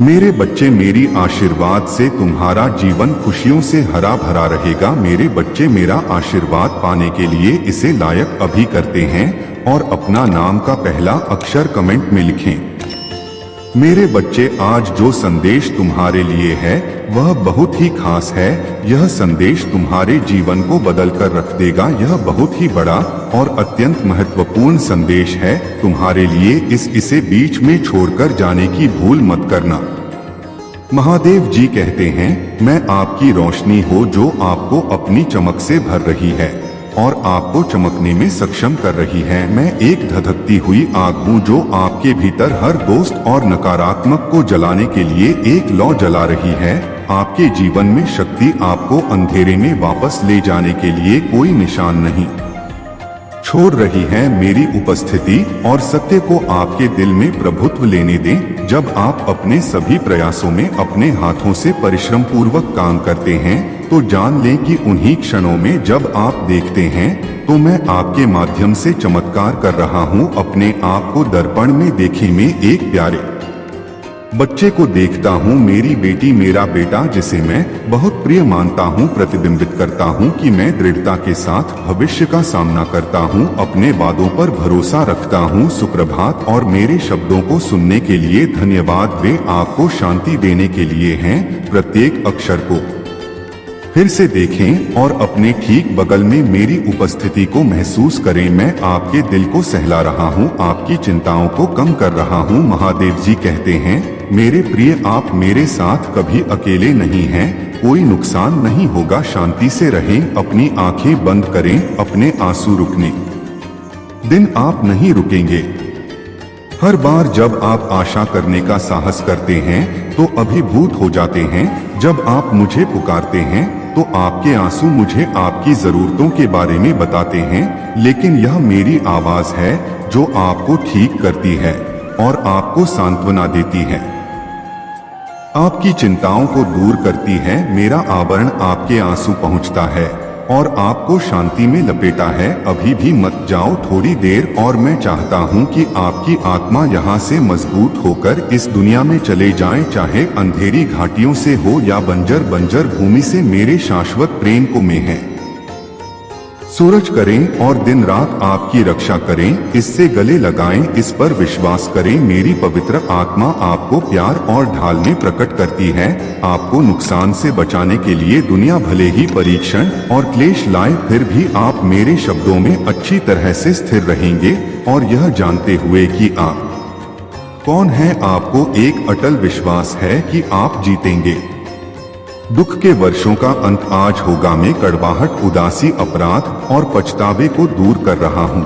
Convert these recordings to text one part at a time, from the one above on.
मेरे बच्चे, मेरी आशीर्वाद से तुम्हारा जीवन खुशियों से हरा भरा रहेगा। मेरे बच्चे, मेरा आशीर्वाद पाने के लिए इसे लायक अभी करते हैं और अपना नाम का पहला अक्षर कमेंट में लिखें। मेरे बच्चे, आज जो संदेश तुम्हारे लिए है वह बहुत ही खास है। यह संदेश तुम्हारे जीवन को बदल कर रख देगा। यह बहुत ही बड़ा और अत्यंत महत्वपूर्ण संदेश है तुम्हारे लिए। इसे बीच में छोड़कर जाने की भूल मत करना। महादेव जी कहते हैं, मैं आपकी रोशनी हो जो आपको अपनी चमक से भर रही है और आपको चमकने में सक्षम कर रही है। मैं एक धधकती हुई आग हूँ जो आपके भीतर हर दोस्त और नकारात्मक को जलाने के लिए एक लौ जला रही है। आपके जीवन में शक्ति आपको अंधेरे में वापस ले जाने के लिए कोई निशान नहीं छोड़ रही है। मेरी उपस्थिति और सत्य को आपके दिल में प्रभुत्व लेने दें। जब आप अपने सभी प्रयासों में अपने हाथों से परिश्रम पूर्वक काम करते हैं तो जान लें कि उन्हीं क्षणों में जब आप देखते हैं तो मैं आपके माध्यम से चमत्कार कर रहा हूँ। अपने आप को दर्पण में देखें। मैं एक प्यारे बच्चे को देखता हूँ, मेरी बेटी, मेरा बेटा, जिसे मैं बहुत प्रिय मानता हूँ। प्रतिबिंबित करता हूँ कि मैं दृढ़ता के साथ भविष्य का सामना करता हूँ, अपने वादों पर भरोसा रखता हूँ। सुप्रभात और मेरे शब्दों को सुनने के लिए धन्यवाद। वे आपको शांति देने के लिए हैं। प्रत्येक अक्षर को फिर से देखें और अपने ठीक बगल में मेरी उपस्थिति को महसूस करें। मैं आपके दिल को सहला रहा हूँ, आपकी चिंताओं को कम कर रहा हूँ। महादेव जी कहते हैं, मेरे प्रिय, आप मेरे साथ कभी अकेले नहीं हैं। कोई नुकसान नहीं होगा। शांति से रहें। अपनी आंखें बंद करें। अपने आंसू रुकने दिन आप नहीं रुकेंगे। हर बार जब आप आशा करने का साहस करते हैं तो अभिभूत हो जाते हैं। जब आप मुझे पुकारते हैं तो आपके आंसू मुझे आपकी जरूरतों के बारे में बताते हैं। लेकिन यह मेरी आवाज है जो आपको ठीक करती है और आपको सांत्वना देती है, आपकी चिंताओं को दूर करती है। मेरा आवरण आपके आंसू पहुंचता है और आपको शांति में लपेटा है। अभी भी मत जाओ, थोड़ी देर और। मैं चाहता हूं कि आपकी आत्मा यहां से मजबूत होकर इस दुनिया में चले जाए, चाहे अंधेरी घाटियों से हो या बंजर भूमि से। मेरे शाश्वत प्रेम को में है। सूरज करें और दिन रात आपकी रक्षा करें। इससे गले लगाएं, इस पर विश्वास करें। मेरी पवित्र आत्मा आपको प्यार और ढाल में प्रकट करती है। आपको नुकसान से बचाने के लिए दुनिया भले ही परीक्षण और क्लेश लाए, फिर भी आप मेरे शब्दों में अच्छी तरह से स्थिर रहेंगे। और यह जानते हुए कि आप कौन हैं, आपको एक अटल विश्वास है कि आप जीतेंगे। दुख के वर्षों का अंत आज होगा। मैं कड़वाहट, उदासी, अपराध और पछतावे को दूर कर रहा हूँ।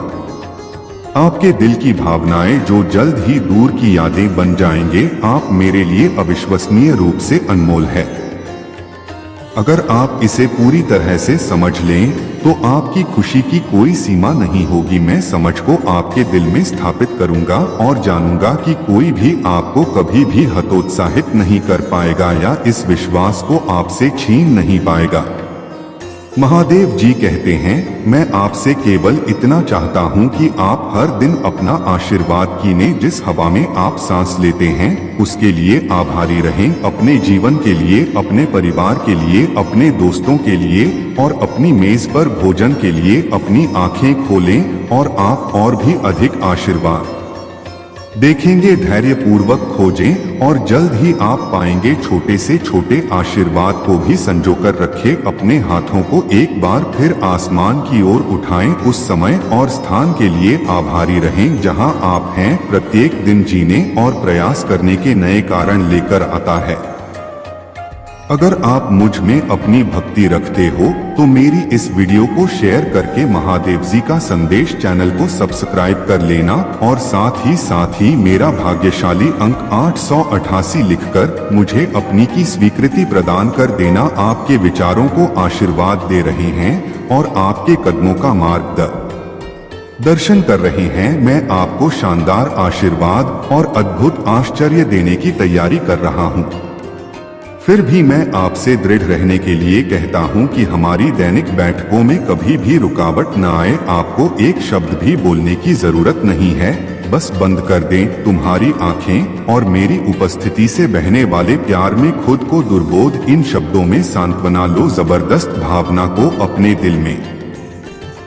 आपके दिल की भावनाएं जो जल्द ही दूर की यादें बन जाएंगे। आप मेरे लिए अविश्वसनीय रूप से अनमोल है। अगर आप इसे पूरी तरह से समझ लें तो आपकी खुशी की कोई सीमा नहीं होगी। मैं समझ को आपके दिल में स्थापित करूंगा और जानूंगा कि कोई भी आपको कभी भी हतोत्साहित नहीं कर पाएगा या इस विश्वास को आपसे छीन नहीं पाएगा। महादेव जी कहते हैं, मैं आपसे केवल इतना चाहता हूं कि आप हर दिन अपना आशीर्वाद कीनें। जिस हवा में आप सांस लेते हैं उसके लिए आभारी रहें। अपने जीवन के लिए, अपने परिवार के लिए, अपने दोस्तों के लिए और अपनी मेज पर भोजन के लिए अपनी आंखें खोलें और आप और भी अधिक आशीर्वाद देखेंगे। धैर्य पूर्वक खोजें और जल्द ही आप पाएंगे। छोटे से छोटे आशीर्वाद को भी संजोकर रखें। अपने हाथों को एक बार फिर आसमान की ओर उठाएं। उस समय और स्थान के लिए आभारी रहें जहां आप हैं। प्रत्येक दिन जीने और प्रयास करने के नए कारण लेकर आता है। अगर आप मुझ में अपनी भक्ति रखते हो तो मेरी इस वीडियो को शेयर करके महादेव जी का संदेश चैनल को सब्सक्राइब कर लेना और साथ ही मेरा भाग्यशाली अंक 888 लिखकर मुझे अपनी की स्वीकृति प्रदान कर देना। आपके विचारों को आशीर्वाद दे रहे हैं और आपके कदमों का मार्गदर्शन कर रहे हैं। मैं आपको शानदार आशीर्वाद और अद्भुत आश्चर्य देने की तैयारी कर रहा हूँ। फिर भी मैं आपसे दृढ़ रहने के लिए कहता हूं कि हमारी दैनिक बैठकों में कभी भी रुकावट न आए। आपको एक शब्द भी बोलने की जरूरत नहीं है। बस बंद कर दें तुम्हारी आंखें और मेरी उपस्थिति से बहने वाले प्यार में खुद को दुर्बोध इन शब्दों में सांत्वना लो। जबरदस्त भावना को अपने दिल में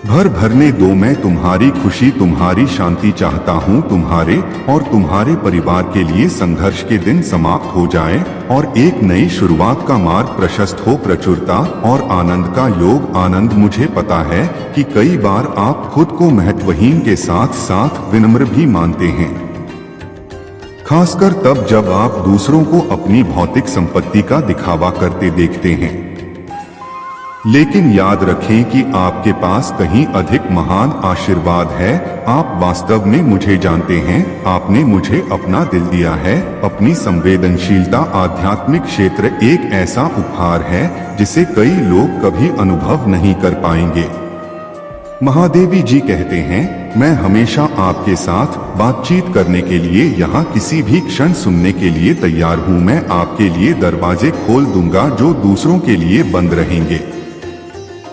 भरने दो। मैं तुम्हारी खुशी तुम्हारी शांति चाहता हूँ। तुम्हारे और तुम्हारे परिवार के लिए संघर्ष के दिन समाप्त हो जाएं और एक नई शुरुआत का मार्ग प्रशस्त हो। प्रचुरता और आनंद का योग। आनंद। मुझे पता है कि कई बार आप खुद को महत्वहीन के साथ साथ विनम्र भी मानते हैं, खासकर तब जब आप दूसरों को अपनी भौतिक संपत्ति का दिखावा करते देखते हैं। लेकिन याद रखें कि आपके पास कहीं अधिक महान आशीर्वाद है। आप वास्तव में मुझे जानते हैं। आपने मुझे अपना दिल दिया है, अपनी संवेदनशीलता। आध्यात्मिक क्षेत्र एक ऐसा उपहार है जिसे कई लोग कभी अनुभव नहीं कर पाएंगे। महादेवी जी कहते हैं, मैं हमेशा आपके साथ बातचीत करने के लिए यहाँ किसी भी क्षण सुनने के लिए तैयार हूँ। मैं आपके लिए दरवाजे खोल दूंगा जो दूसरों के लिए बंद रहेंगे।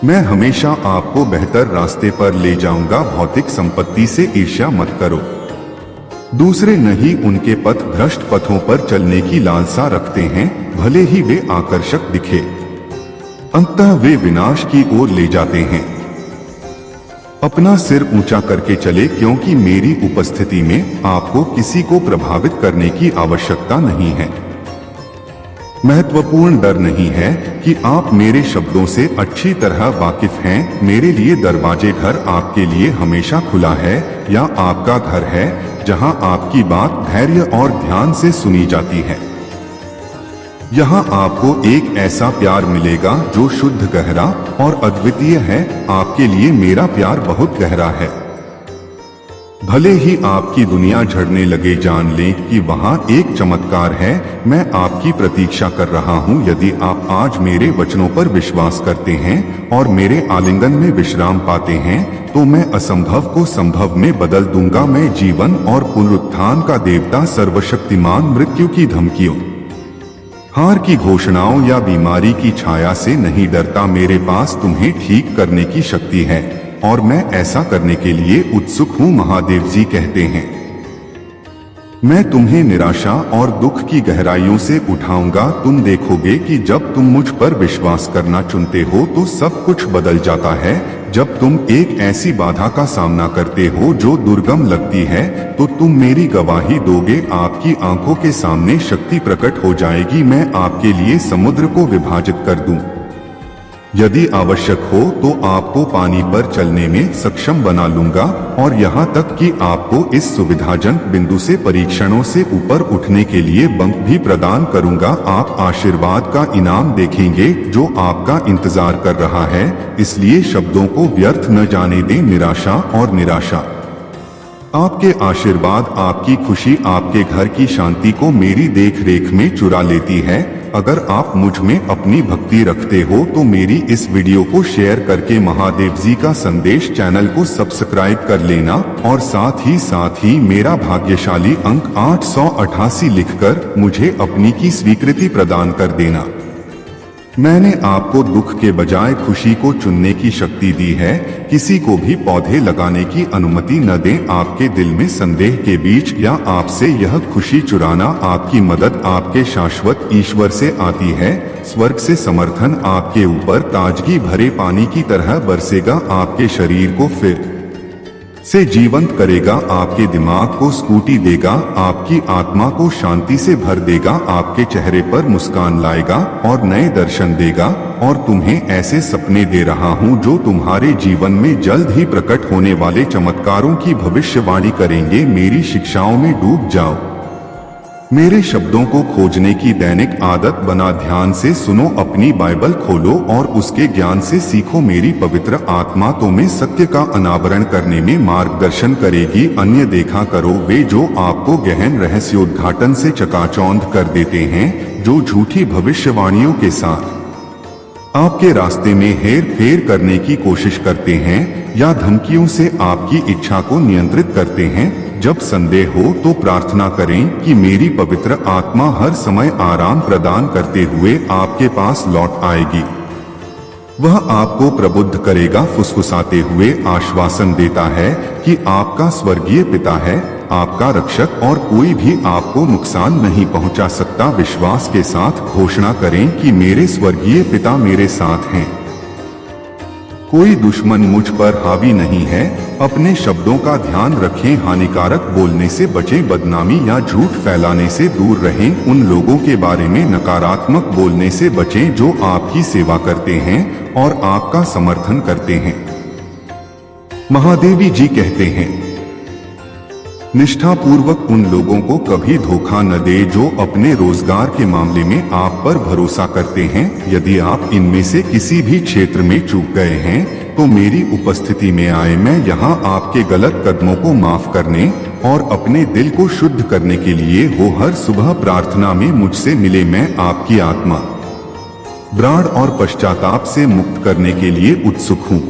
मैं हमेशा आपको बेहतर रास्ते पर ले जाऊंगा। भौतिक संपत्ति से ईर्ष्या मत करो। दूसरे नहीं उनके पथ भ्रष्ट पथों पर चलने की लालसा रखते हैं, भले ही वे आकर्षक दिखे, अंततः वे विनाश की ओर ले जाते हैं। अपना सिर ऊंचा करके चले, क्योंकि मेरी उपस्थिति में आपको किसी को प्रभावित करने की आवश्यकता नहीं है। महत्वपूर्ण डर नहीं है कि आप मेरे शब्दों से अच्छी तरह वाकिफ हैं। मेरे लिए दरवाजे घर आपके लिए हमेशा खुला है, या आपका घर है जहां आपकी बात धैर्य और ध्यान से सुनी जाती है। यहां आपको एक ऐसा प्यार मिलेगा जो शुद्ध, गहरा और अद्वितीय है। आपके लिए मेरा प्यार बहुत गहरा है। भले ही आपकी दुनिया झड़ने लगे, जान लें कि वहां एक चमत्कार है। मैं आपकी प्रतीक्षा कर रहा हूं। यदि आप आज मेरे वचनों पर विश्वास करते हैं और मेरे आलिंगन में विश्राम पाते हैं, तो मैं असंभव को संभव में बदल दूंगा। मैं जीवन और पुनरुत्थान का देवता, सर्वशक्तिमान, मृत्यु की धमकियों, हार की घोषणाओं या बीमारी की छाया से नहीं डरता। मेरे पास तुम्हें ठीक करने की शक्ति है और मैं ऐसा करने के लिए उत्सुक हूँ। महादेव जी कहते हैं, मैं तुम्हें निराशा और दुख की गहराइयों से उठाऊंगा। तुम देखोगे कि जब तुम मुझ पर विश्वास करना चुनते हो तो सब कुछ बदल जाता है। जब तुम एक ऐसी बाधा का सामना करते हो जो दुर्गम लगती है, तो तुम मेरी गवाही दोगे। आपकी आंखों के सामने शक्ति प्रकट हो जाएगी। मैं आपके लिए समुद्र को विभाजित कर दूं। यदि आवश्यक हो तो आपको पानी पर चलने में सक्षम बना लूंगा, और यहाँ तक कि आपको इस सुविधाजनक बिंदु से परीक्षणों से ऊपर उठने के लिए बंक भी प्रदान करूंगा। आप आशीर्वाद का इनाम देखेंगे जो आपका इंतजार कर रहा है। इसलिए शब्दों को व्यर्थ न जाने दें। निराशा और निराशा, आपके आशीर्वाद, आपकी खुशी, आपके घर की शांति को मेरी देखरेख में चुरा लेती है। अगर आप मुझ में अपनी भक्ति रखते हो तो मेरी इस वीडियो को शेयर करके महादेव जी का संदेश चैनल को सब्सक्राइब कर लेना, और साथ ही मेरा भाग्यशाली अंक 888 लिखकर मुझे अपनी की स्वीकृति प्रदान कर देना। मैंने आपको दुख के बजाय खुशी को चुनने की शक्ति दी है। किसी को भी पौधे लगाने की अनुमति न दें। आपके दिल में संदेह के बीच या आपसे यह खुशी चुराना, आपकी मदद आपके शाश्वत ईश्वर से आती है। स्वर्ग से समर्थन आपके ऊपर ताजगी भरे पानी की तरह बरसेगा। आपके शरीर को फिर से जीवंत करेगा, आपके दिमाग को स्फूर्ति देगा, आपकी आत्मा को शांति से भर देगा, आपके चेहरे पर मुस्कान लाएगा और नए दर्शन देगा। और तुम्हें ऐसे सपने दे रहा हूँ जो तुम्हारे जीवन में जल्द ही प्रकट होने वाले चमत्कारों की भविष्यवाणी करेंगे। मेरी शिक्षाओं में डूब जाओ। मेरे शब्दों को खोजने की दैनिक आदत बना। ध्यान से सुनो, अपनी बाइबल खोलो और उसके ज्ञान से सीखो। मेरी पवित्र आत्मा तुम्हें सत्य का अनावरण करने में मार्गदर्शन करेगी। अन्य देखा करो वे जो आपको गहन रहस्योद्घाटन से चकाचौंध कर देते हैं, जो झूठी भविष्यवाणियों के साथ आपके रास्ते में हेर फेर करने की कोशिश करते हैं या धमकियों से आपकी इच्छा को नियंत्रित करते हैं। जब संदेह हो तो प्रार्थना करें कि मेरी पवित्र आत्मा हर समय आराम प्रदान करते हुए आपके पास लौट आएगी। वह आपको प्रबुद्ध करेगा, फुसफुसाते हुए आश्वासन देता है कि आपका स्वर्गीय पिता है, आपका रक्षक और कोई भी आपको नुकसान नहीं पहुंचा सकता। विश्वास के साथ घोषणा करें कि मेरे स्वर्गीय पिता मेरे साथ हैं। कोई दुश्मन मुझ पर हावी नहीं है। अपने शब्दों का ध्यान रखें, हानिकारक बोलने से बचें, बदनामी या झूठ फैलाने से दूर रहें। उन लोगों के बारे में नकारात्मक बोलने से बचें जो आपकी सेवा करते हैं और आपका समर्थन करते हैं। महादेवी जी कहते हैं, निष्ठापूर्वक उन लोगों को कभी धोखा न दे जो अपने रोजगार के मामले में आप पर भरोसा करते हैं। यदि आप इनमें से किसी भी क्षेत्र में चूक गए हैं तो मेरी उपस्थिति में आए। मैं यहाँ आपके गलत कदमों को माफ करने और अपने दिल को शुद्ध करने के लिए हो। हर सुबह प्रार्थना में मुझसे मिले। मैं आपकी आत्मा ब्राड़ और पश्चाताप से मुक्त करने के लिए उत्सुक हूँ।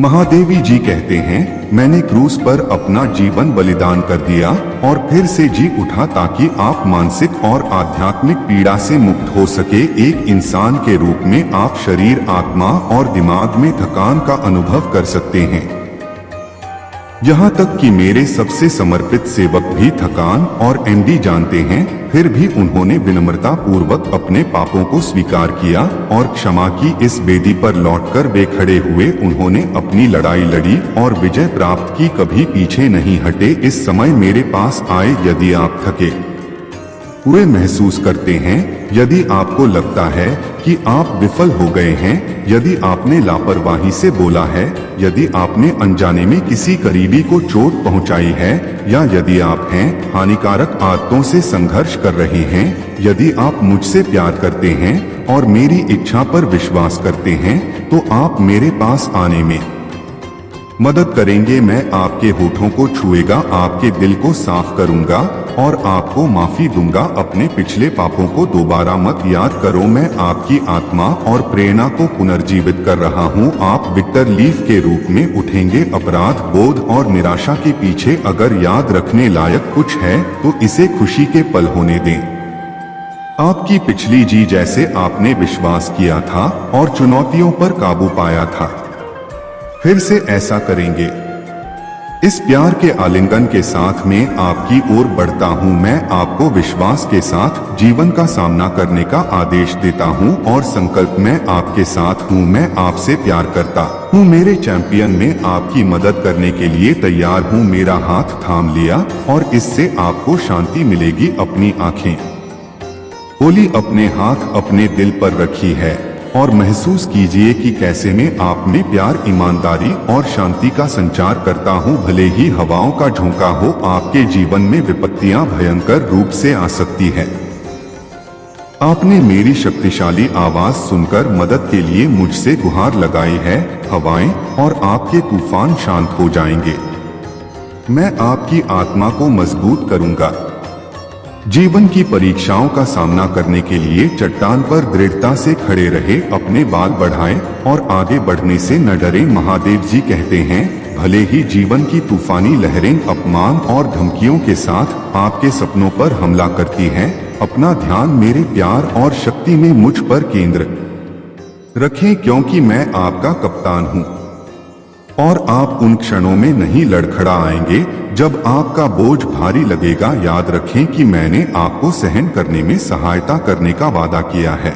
महादेवी जी कहते हैं, मैंने क्रूस पर अपना जीवन बलिदान कर दिया और फिर से जी उठा ताकि आप मानसिक और आध्यात्मिक पीड़ा से मुक्त हो सके। एक इंसान के रूप में आप शरीर, आत्मा और दिमाग में थकान का अनुभव कर सकते हैं। यहाँ तक कि मेरे सबसे समर्पित सेवक भी थकान और एमडी जानते हैं। फिर भी उन्होंने विनम्रता पूर्वक अपने पापों को स्वीकार किया और क्षमा की इस वेदी पर लौटकर वे खड़े हुए। उन्होंने अपनी लड़ाई लड़ी और विजय प्राप्त की, कभी पीछे नहीं हटे। इस समय मेरे पास आए। यदि आप थके हुए महसूस करते हैं, यदि आपको लगता है कि आप विफल हो गए हैं, यदि आपने लापरवाही से बोला है, यदि आपने अनजाने में किसी करीबी को चोट पहुंचाई है, या यदि आप हैं हानिकारक आदतों से संघर्ष कर रहे हैं, यदि आप मुझसे प्यार करते हैं और मेरी इच्छा पर विश्वास करते हैं, तो आप मेरे पास आने में मदद करेंगे। मैं आपके होठों को छुएगा, आपके दिल को साफ करूंगा और आपको माफी दूंगा। अपने पिछले पापों को दोबारा मत याद करो। मैं आपकी आत्मा और प्रेरणा को पुनर्जीवित कर रहा हूं। आप विक्टर लीफ के रूप में उठेंगे। अपराध बोध और निराशा के पीछे अगर याद रखने लायक कुछ है तो इसे खुशी के पल होने दें। आपकी पिछली जी जैसे आपने विश्वास किया था और चुनौतियों पर काबू पाया था, फिर से ऐसा करेंगे। इस प्यार के आलिंगन के साथ मैं आपकी ओर बढ़ता हूं। मैं आपको विश्वास के साथ जीवन का सामना करने का आदेश देता हूं और संकल्प मैं आपके साथ हूं। मैं आपसे प्यार करता हूं मेरे चैंपियन। मैं आपकी मदद करने के लिए तैयार हूं। मेरा हाथ थाम लिया और इससे आपको शांति मिलेगी। अपनी आंखें खोली, अपने हाथ अपने दिल पर रखी है और महसूस कीजिए कि कैसे मैं आप में प्यार, ईमानदारी और शांति का संचार करता हूं। भले ही हवाओं का झोंका हो, आपके जीवन में विपत्तियां भयंकर रूप से आ सकती है। आपने मेरी शक्तिशाली आवाज सुनकर मदद के लिए मुझसे गुहार लगाई है। हवाएं और आपके तूफान शांत हो जाएंगे। मैं आपकी आत्मा को मजबूत करूंगा। जीवन की परीक्षाओं का सामना करने के लिए चट्टान पर दृढ़ता से खड़े रहे, अपने बाल बढ़ाएं और आगे बढ़ने से न डरें। महादेव जी कहते हैं, भले ही जीवन की तूफानी लहरें अपमान और धमकियों के साथ आपके सपनों पर हमला करती हैं, अपना ध्यान मेरे प्यार और शक्ति में मुझ पर केंद्र रखें, क्योंकि मैं आपका कप्तान हूँ और आप उन क्षणों में नहीं लड़खड़ा आएंगे जब आपका बोझ भारी लगेगा। याद रखें कि मैंने आपको सहन करने में सहायता करने का वादा किया है।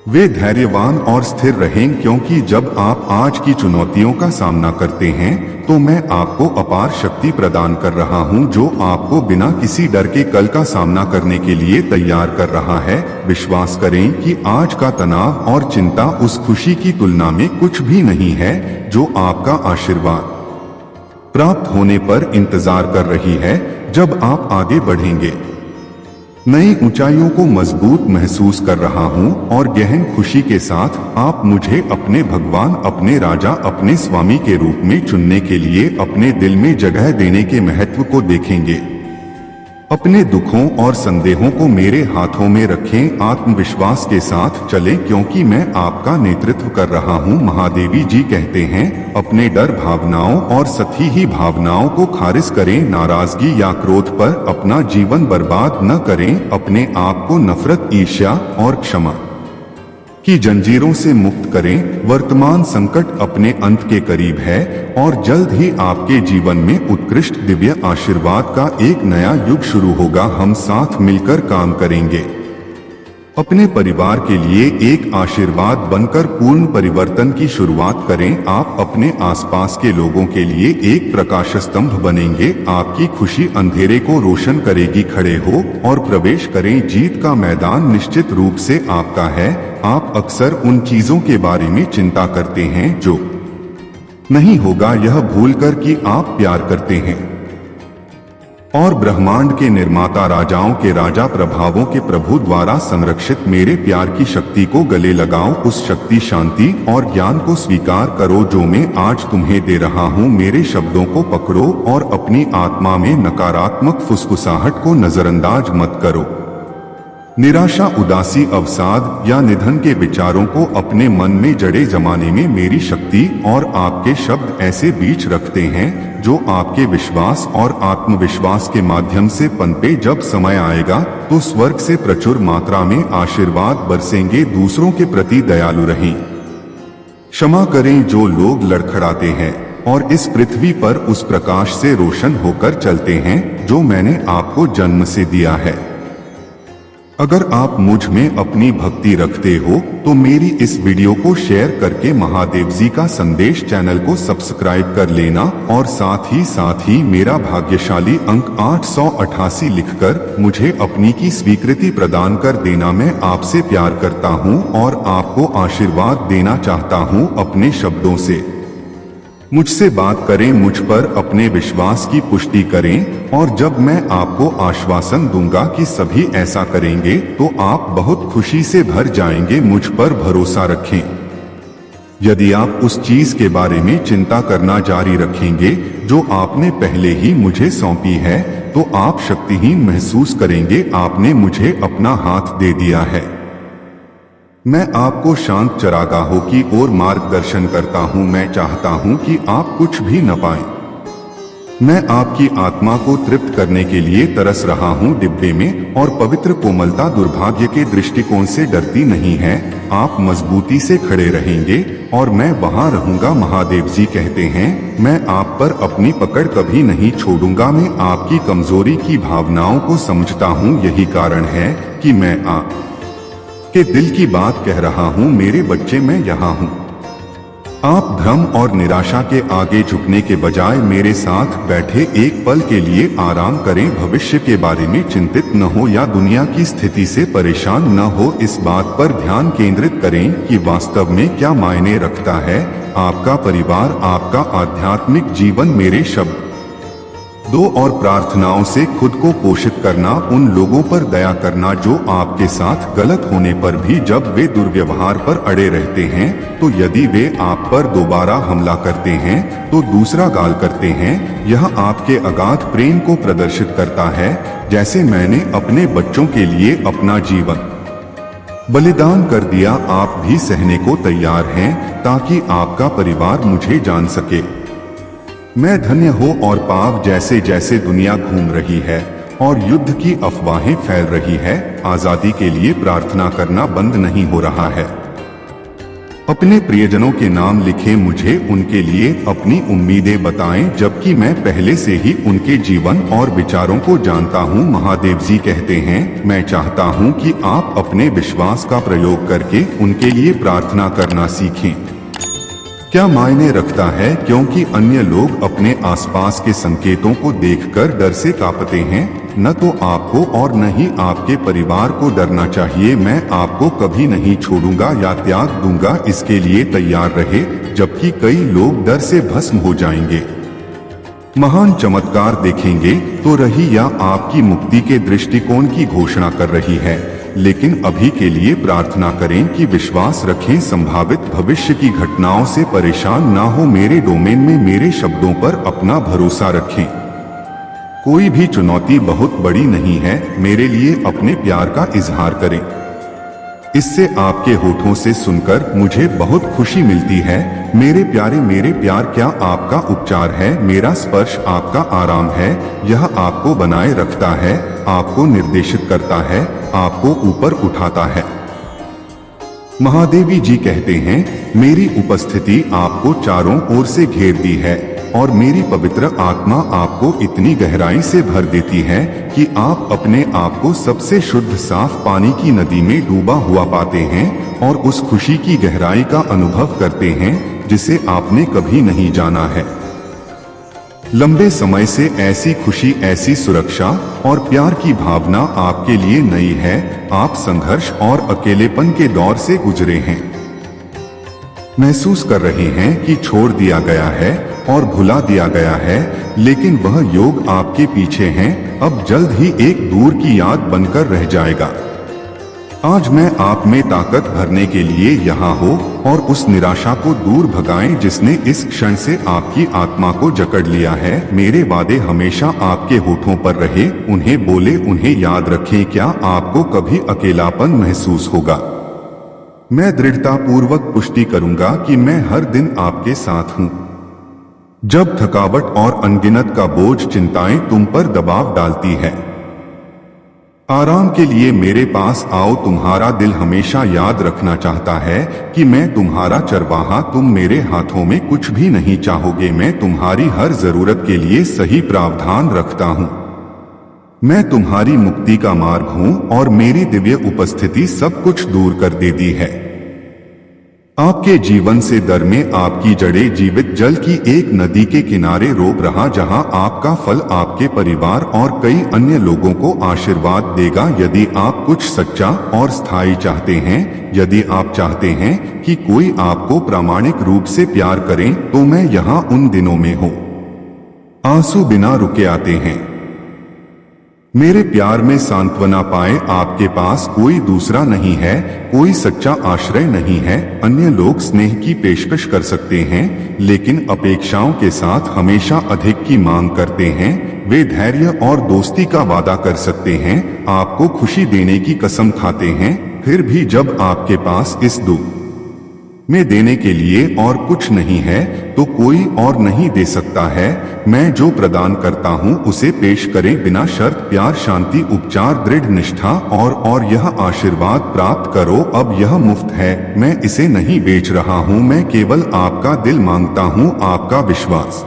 वे धैर्यवान और स्थिर रहें, क्योंकि जब आप आज की चुनौतियों का सामना करते हैं तो मैं आपको अपार शक्ति प्रदान कर रहा हूं, जो आपको बिना किसी डर के कल का सामना करने के लिए तैयार कर रहा है। विश्वास करें कि आज का तनाव और चिंता उस खुशी की तुलना में कुछ भी नहीं है जो आपका आशीर्वाद प्राप्त होने पर इंतजार कर रही है। जब आप आगे बढ़ेंगे, नई ऊंचाइयों को मजबूत महसूस कर रहा हूं और गहन खुशी के साथ आप मुझे अपने भगवान, अपने राजा, अपने स्वामी के रूप में चुनने के लिए अपने दिल में जगह देने के महत्व को देखेंगे। अपने दुखों और संदेहों को मेरे हाथों में रखें, आत्मविश्वास के साथ चलें, क्योंकि मैं आपका नेतृत्व कर रहा हूं। महादेवी जी कहते हैं, अपने डर, भावनाओं और सती ही भावनाओं को खारिज करें। नाराजगी या क्रोध पर अपना जीवन बर्बाद न करें। अपने आप को नफरत, ईर्ष्या और क्षमा की जंजीरों से मुक्त करें। वर्तमान संकट अपने अंत के करीब है और जल्द ही आपके जीवन में उत्कृष्ट दिव्य आशीर्वाद का एक नया युग शुरू होगा। हम साथ मिलकर काम करेंगे। अपने परिवार के लिए एक आशीर्वाद बनकर पूर्ण परिवर्तन की शुरुआत करें। आप अपने आसपास के लोगों के लिए एक प्रकाश स्तंभ बनेंगे। आपकी खुशी अंधेरे को रोशन करेगी। खड़े हो और प्रवेश करें। जीत का मैदान निश्चित रूप से आपका है। आप अक्सर उन चीजों के बारे में चिंता करते हैं जो नहीं होगा, यह भूलकर कि आप प्यार करते हैं और ब्रह्मांड के निर्माता, राजाओं के राजा, प्रभावों के प्रभु द्वारा संरक्षित मेरे प्यार की शक्ति को गले लगाओ। उस शक्ति, शांति और ज्ञान को स्वीकार करो जो मैं आज तुम्हें दे रहा हूँ। मेरे शब्दों को पकड़ो और अपनी आत्मा में नकारात्मक फुसफुसाहट को नजरअंदाज मत करो। निराशा, उदासी, अवसाद या निधन के विचारों को अपने मन में जड़े जमाने में मेरी शक्ति और आपके शब्द ऐसे बीज रखते हैं जो आपके विश्वास और आत्मविश्वास के माध्यम से पनपे। जब समय आएगा तो स्वर्ग से प्रचुर मात्रा में आशीर्वाद बरसेंगे। दूसरों के प्रति दयालु रहें, क्षमा करें जो लोग लड़खड़ाते हैं और इस पृथ्वी पर उस प्रकाश से रोशन होकर चलते हैं जो मैंने आपको जन्म से दिया है। अगर आप मुझ में अपनी भक्ति रखते हो तो मेरी इस वीडियो को शेयर करके महादेव जी का संदेश चैनल को सब्सक्राइब कर लेना और साथ ही मेरा भाग्यशाली अंक 888 लिखकर मुझे अपनी की स्वीकृति प्रदान कर देना। मैं आपसे प्यार करता हूं और आपको आशीर्वाद देना चाहता हूं। अपने शब्दों से मुझसे बात करें, मुझ पर अपने विश्वास की पुष्टि करें और जब मैं आपको आश्वासन दूंगा कि सभी ऐसा करेंगे तो आप बहुत खुशी से भर जाएंगे। मुझ पर भरोसा रखें। यदि आप उस चीज के बारे में चिंता करना जारी रखेंगे जो आपने पहले ही मुझे सौंपी है तो आप शक्तिहीन महसूस करेंगे। आपने मुझे अपना हाथ दे दिया है। मैं आपको शांत चरागाहों की ओर मार्गदर्शन करता हूं। मैं चाहता हूं कि आप कुछ भी न पाएं। मैं आपकी आत्मा को तृप्त करने के लिए तरस रहा हूं। डिब्बे में और पवित्र कोमलता दुर्भाग्य के दृष्टिकोण से डरती नहीं है। आप मजबूती से खड़े रहेंगे और मैं वहां रहूंगा। महादेव जी कहते हैं, मैं आप पर अपनी पकड़ कभी नहीं छोड़ूंगा। मैं आपकी कमजोरी की भावनाओं को समझता हूं। यही कारण है कि मैं आप के दिल की बात कह रहा हूं। मेरे बच्चे, मैं यहाँ हूं। आप भ्रम और निराशा के आगे झुकने के बजाय मेरे साथ बैठे एक पल के लिए आराम करें। भविष्य के बारे में चिंतित न हो या दुनिया की स्थिति से परेशान न हो। इस बात पर ध्यान केंद्रित करें कि वास्तव में क्या मायने रखता है आपका परिवार, आपका आध्यात्मिक जीवन। मेरे शब्द दो और प्रार्थनाओं से खुद को पोषित करना। उन लोगों पर दया करना जो आपके साथ गलत होने पर भी जब वे दुर्व्यवहार पर अड़े रहते हैं तो यदि वे आप पर दोबारा हमला करते हैं तो दूसरा गाल करते हैं। यह आपके अगाध प्रेम को प्रदर्शित करता है। जैसे मैंने अपने बच्चों के लिए अपना जीवन बलिदान कर दिया, आप भी सहने को तैयार हैं ताकि आपका परिवार मुझे जान सके। मैं धन्य हो और पाप जैसे जैसे दुनिया घूम रही है और युद्ध की अफवाहें फैल रही है, आजादी के लिए प्रार्थना करना बंद नहीं हो रहा है। अपने प्रियजनों के नाम लिखें, मुझे उनके लिए अपनी उम्मीदें बताएं जबकि मैं पहले से ही उनके जीवन और विचारों को जानता हूं। महादेव जी कहते हैं, मैं चाहता हूं कि आप अपने विश्वास का प्रयोग करके उनके लिए प्रार्थना करना सीखें। क्या मायने रखता है क्योंकि अन्य लोग अपने आसपास के संकेतों को देखकर डर से कांपते हैं। न तो आपको और न ही आपके परिवार को डरना चाहिए। मैं आपको कभी नहीं छोड़ूंगा या त्याग दूंगा, इसके लिए तैयार रहे। जबकि कई लोग डर से भस्म हो जाएंगे। महान चमत्कार देखेंगे तो रही या आपकी मुक्ति के दृष्टिकोण की घोषणा कर रही है, लेकिन अभी के लिए प्रार्थना करें कि विश्वास रखें। संभावित भविष्य की घटनाओं से परेशान ना हो। मेरे डोमेन में मेरे शब्दों पर अपना भरोसा रखें। कोई भी चुनौती बहुत बड़ी नहीं है। मेरे लिए अपने प्यार का इजहार करें। इससे आपके होठों से सुनकर मुझे बहुत खुशी मिलती है। मेरे प्यारे, मेरे प्यार, क्या आपका उपचार है? मेरा स्पर्श आपका आराम है। यह आपको बनाए रखता है, आपको निर्देशित करता है, आपको ऊपर उठाता है। महादेवी जी कहते हैं, मेरी उपस्थिति आपको चारों ओर से घेर दी है और मेरी पवित्र आत्मा आपको इतनी गहराई से भर देती है कि आप अपने आप को सबसे शुद्ध साफ पानी की नदी में डूबा हुआ पाते हैं और उस खुशी की गहराई का अनुभव करते हैं जिसे आपने कभी नहीं जाना है। लंबे समय से ऐसी खुशी, ऐसी सुरक्षा और प्यार की भावना आपके लिए नई है। आप संघर्ष और अकेलेपन के दौर से गुजरे हैं। महसूस कर रहे हैं कि छोड़ दिया गया है और भुला दिया गया है, लेकिन वह योग आपके पीछे हैं, अब जल्द ही एक दूर की याद बनकर रह जाएगा। आज मैं आप में ताकत भरने के लिए यहाँ हो और उस निराशा को दूर भगाएं जिसने इस क्षण से आपकी आत्मा को जकड़ लिया है। मेरे वादे हमेशा आपके होठों पर रहे, उन्हें बोले, उन्हें याद रखें। क्या आपको कभी अकेलापन महसूस होगा? मैं दृढ़ता पूर्वक पुष्टि करूंगा कि मैं हर दिन आपके साथ हूं। जब थकावट और अनगिनत का बोझ, चिंताएं तुम पर दबाव डालती है, आराम के लिए मेरे पास आओ। तुम्हारा दिल हमेशा याद रखना चाहता है कि मैं तुम्हारा चरवाहा, तुम मेरे हाथों में कुछ भी नहीं चाहोगे। मैं तुम्हारी हर जरूरत के लिए सही प्रावधान रखता हूँ। मैं तुम्हारी मुक्ति का मार्ग हूँ और मेरी दिव्य उपस्थिति सब कुछ दूर कर देती है। आपके जीवन से दर में आपकी जड़ें जीवित जल की एक नदी के किनारे रोक रहा, जहां आपका फल आपके परिवार और कई अन्य लोगों को आशीर्वाद देगा। यदि आप कुछ सच्चा और स्थायी चाहते हैं, यदि आप चाहते हैं कि कोई आपको प्रामाणिक रूप से प्यार करे, तो मैं यहाँ उन दिनों में हूँ। आंसू बिना रुके आते हैं। मेरे प्यार में सांत्वना पाए। आपके पास कोई दूसरा नहीं है, कोई सच्चा आश्रय नहीं है। अन्य लोग स्नेह की पेशकश कर सकते हैं, लेकिन अपेक्षाओं के साथ हमेशा अधिक की मांग करते हैं। वे धैर्य और दोस्ती का वादा कर सकते हैं, आपको खुशी देने की कसम खाते हैं, फिर भी जब आपके पास इस दुख में देने के लिए और कुछ नहीं है, तो कोई और नहीं दे सकता है। मैं जो प्रदान करता हूँ उसे पेश करें बिना शर्त। प्यार, शांति, उपचार, दृढ़ निष्ठा और यह आशीर्वाद प्राप्त करो। अब यह मुफ्त है, मैं इसे नहीं बेच रहा हूँ। मैं केवल आपका दिल मांगता हूँ, आपका विश्वास,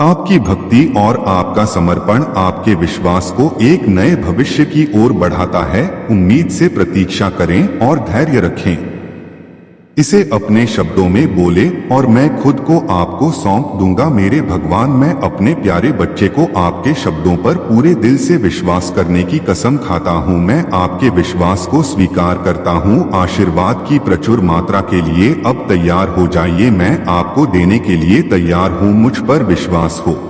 आपकी भक्ति और आपका समर्पण। आपके विश्वास को एक नए भविष्य की ओर बढ़ाता है। उम्मीद से प्रतीक्षा करें और धैर्य रखें। इसे अपने शब्दों में बोले और मैं खुद को आपको सौंप दूंगा। मेरे भगवान, मैं अपने प्यारे बच्चे को आपके शब्दों पर पूरे दिल से विश्वास करने की कसम खाता हूँ। मैं आपके विश्वास को स्वीकार करता हूँ। आशीर्वाद की प्रचुर मात्रा के लिए अब तैयार हो जाइए। मैं आपको देने के लिए तैयार हूँ। मुझ पर विश्वास हो।